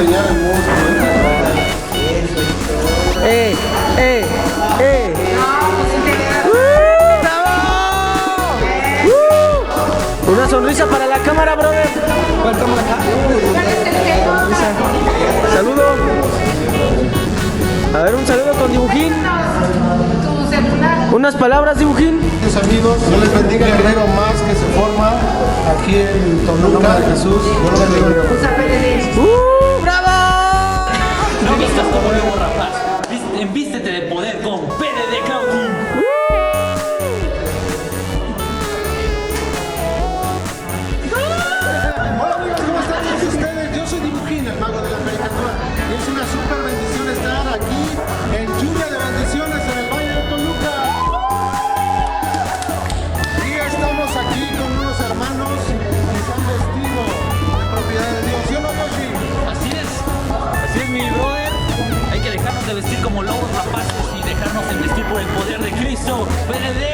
enseñar el músculo. ¡Eh! ¡Eh! ¡Eh! ¡Bravo! Una sonrisa para la cámara, brother. ¿Cuál cámara acá? Saludo. A ver, un saludo con Dibujín. Unas palabras, Dibujín. Amigos, Dios les bendiga el guerrero más que se forma aquí en Toluca, Jesús. Dios les bendiga. ¡Bravo! No vistas como nuevo rapaz, envístete de poder con PDD Cloud. Hola amigos, ¿cómo están todos ustedes? Yo soy Dibujín, el mago de la caricatura. Y es una super bendición estar aquí en lluvia de bendiciones en el Valle de Toluca. Y estamos aquí con unos hermanos que se han vestido de propiedad de Dios. ¿Sí o no, Yoshi? Así es mi brother. Hay que dejarnos de vestir como lobos rapaces y dejarnos de vestir por el poder de Cristo. PDD.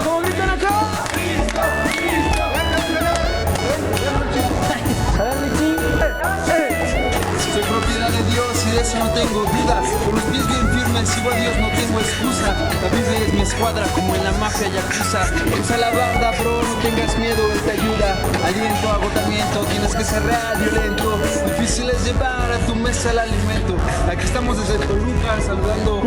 ¿Cómo gritan acá? A ver, Richie. Soy propiedad de Dios y de eso no tengo dudas. Con los pies bien firmes sigo a Dios, no tengo excusa. La Biblia es mi escuadra como en la mafia yakuza. Usa la banda, bro, no tengas miedo, Él te ayuda. Aliento, agotamiento, tienes que ser real, violento. Difícil es llevar a tu mesa el alimento. Aquí estamos desde Toluca saludando.